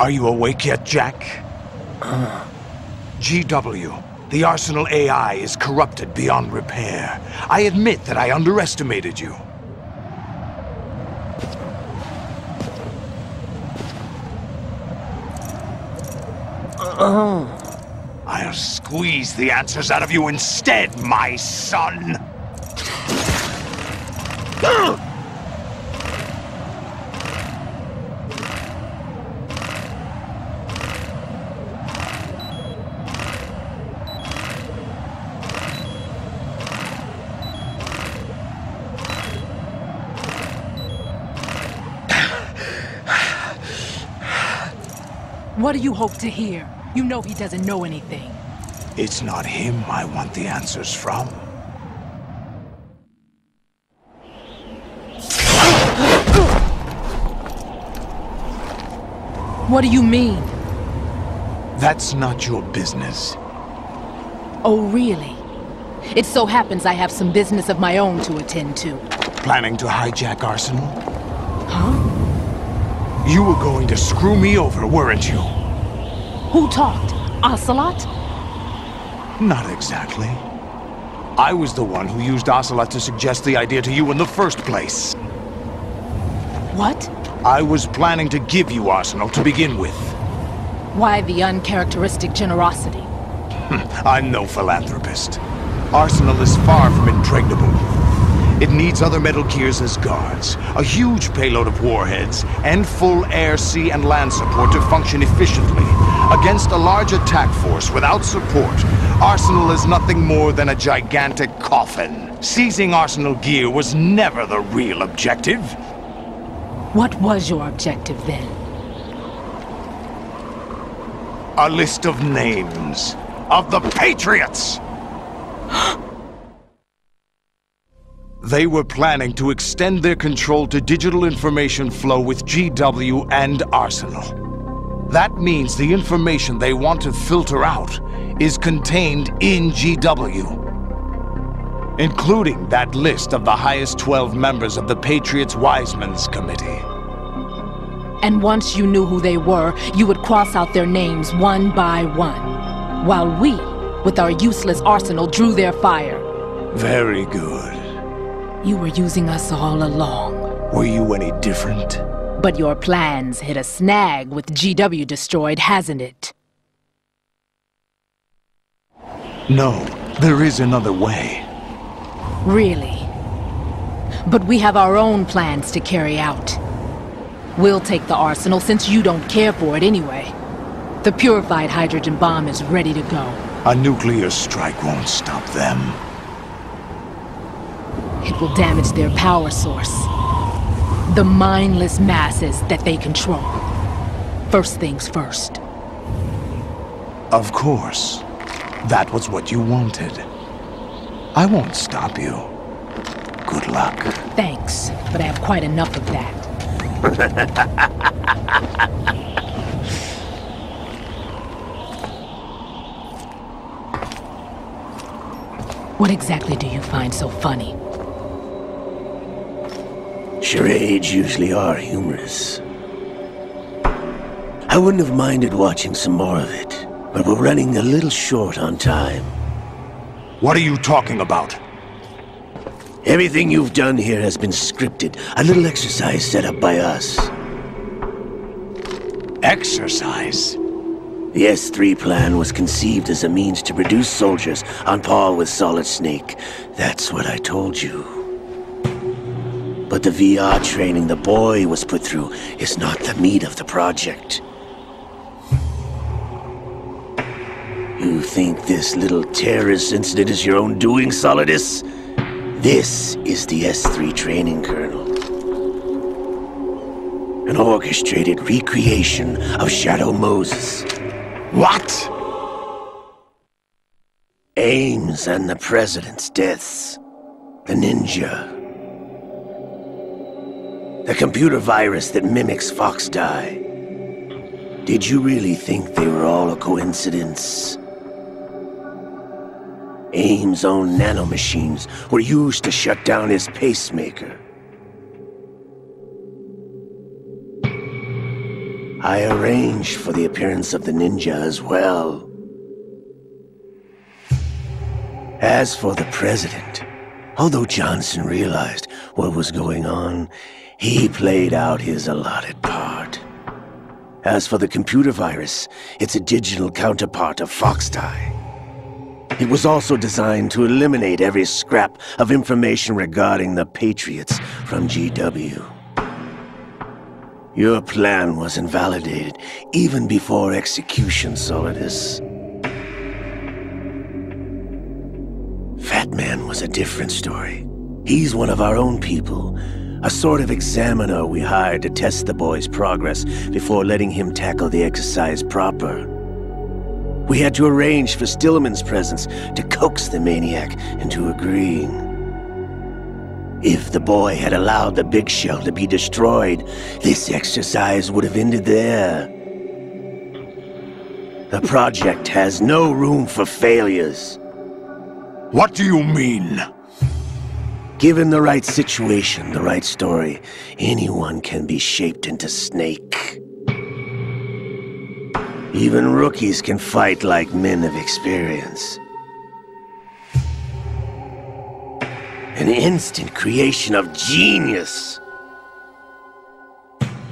Are you awake yet, Jack? GW, the Arsenal AI is corrupted beyond repair. I admit that I underestimated you. I'll squeeze the answers out of you instead, my son! What do you hope to hear? You know he doesn't know anything. It's not him I want the answers from. What do you mean? That's not your business. Oh, really? It so happens I have some business of my own to attend to. Planning to hijack Arsenal? Huh? You were going to screw me over, weren't you? Who talked? Ocelot? Not exactly. I was the one who used Ocelot to suggest the idea to you in the first place. What? I was planning to give you Arsenal to begin with. Why the uncharacteristic generosity? I'm no philanthropist. Arsenal is far from impregnable. It needs other Metal Gears as guards, a huge payload of warheads, and full air, sea, and land support to function efficiently. Against a large attack force without support, Arsenal is nothing more than a gigantic coffin. Seizing Arsenal gear was never the real objective. What was your objective then? A list of names of the Patriots! They were planning to extend their control to digital information flow with GW and Arsenal. That means the information they want to filter out is contained in GW, including that list of the highest 12 members of the Patriots Wiseman's Committee. And once you knew who they were, you would cross out their names one by one, while we, with our useless arsenal, drew their fire. Very good. You were using us all along. Were you any different? But your plans hit a snag with GW destroyed, hasn't it? No, there is another way. Really? But we have our own plans to carry out. We'll take the arsenal since you don't care for it anyway. The purified hydrogen bomb is ready to go. A nuclear strike won't stop them. It will damage their power source. The mindless masses that they control. First things first. Of course. That was what you wanted. I won't stop you. Good luck. Thanks, but I have quite enough of that. What exactly do you find so funny? Charades usually are humorous. I wouldn't have minded watching some more of it, but we're running a little short on time. What are you talking about? Everything you've done here has been scripted, a little exercise set up by us. Exercise? The S3 plan was conceived as a means to produce soldiers on par with Solid Snake. That's what I told you. But the VR training the boy was put through is not the meat of the project. You think this little terrorist incident is your own doing, Solidus? This is the S3 training kernel. An orchestrated recreation of Shadow Moses. What? Ames and the President's deaths. The ninja. The computer virus that mimics Fox Die. Did you really think they were all a coincidence? Ames' own nanomachines were used to shut down his pacemaker. I arranged for the appearance of the ninja as well. As for the president, although Johnson realized what was going on, he played out his allotted part. As for the computer virus, it's a digital counterpart of Foxtie. It was also designed to eliminate every scrap of information regarding the Patriots from GW. Your plan was invalidated even before execution, Solidus. Fat Man was a different story. He's one of our own people, a sort of examiner we hired to test the boy's progress before letting him tackle the exercise proper. We had to arrange for Stillman's presence to coax the maniac into agreeing. If the boy had allowed the big shell to be destroyed, this exercise would have ended there. The project has no room for failures. What do you mean? Given the right situation, the right story, anyone can be shaped into Snake. Even rookies can fight like men of experience. An instant creation of genius.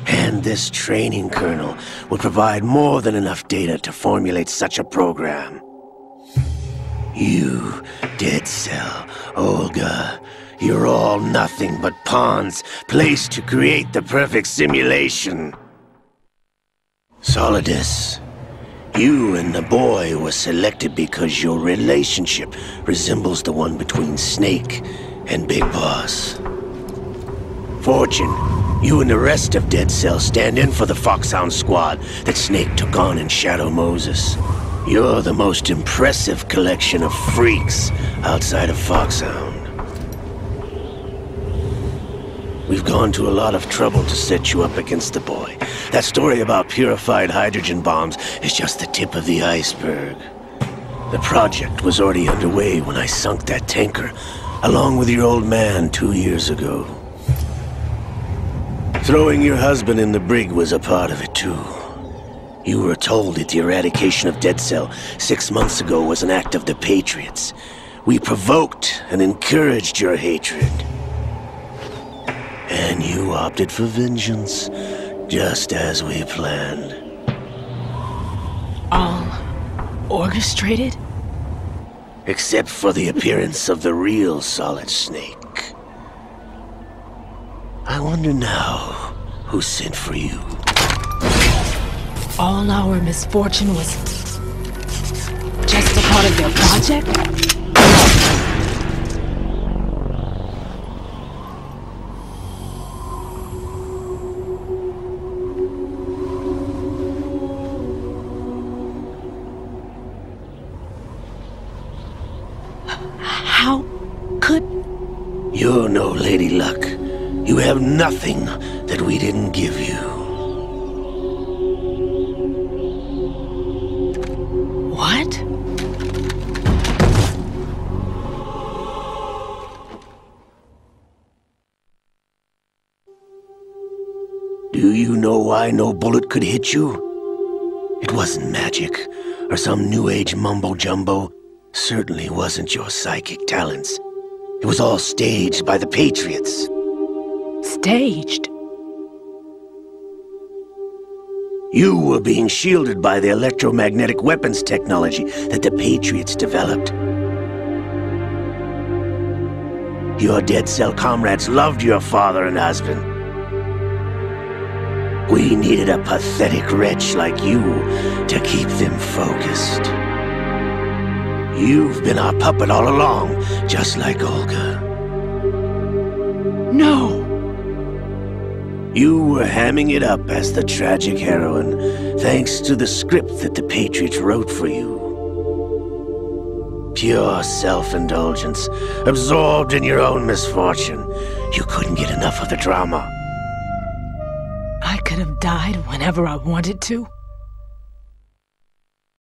And this training kernel would provide more than enough data to formulate such a program. You, Dead Cell, Olga, you're all nothing but pawns placed to create the perfect simulation. Solidus, you and the boy were selected because your relationship resembles the one between Snake and Big Boss. Fortune, you and the rest of Dead Cell stand in for the Foxhound squad that Snake took on in Shadow Moses. You're the most impressive collection of freaks outside of Foxhound. We've gone to a lot of trouble to set you up against the boy. That story about purified hydrogen bombs is just the tip of the iceberg. The project was already underway when I sunk that tanker, along with your old man 2 years ago. Throwing your husband in the brig was a part of it too. You were told that the eradication of Dead Cell 6 months ago was an act of the Patriots. We provoked and encouraged your hatred. And you opted for vengeance, just as we planned. All orchestrated? Except for the appearance of the real Solid Snake. I wonder now who sent for you. All our misfortune was just a part of their project? How could... You're no Lady Luck. You have nothing that we didn't give you. What? Do you know why no bullet could hit you? It wasn't magic, or some new age mumbo-jumbo. Certainly wasn't your psychic talents. It was all staged by the Patriots. Staged? You were being shielded by the electromagnetic weapons technology that the Patriots developed. Your Dead Cell comrades loved your father and husband. We needed a pathetic wretch like you to keep them focused. You've been our puppet all along, just like Olga. No! You were hamming it up as the tragic heroine, thanks to the script that the Patriots wrote for you. Pure self-indulgence, absorbed in your own misfortune. You couldn't get enough of the drama. I could have died whenever I wanted to.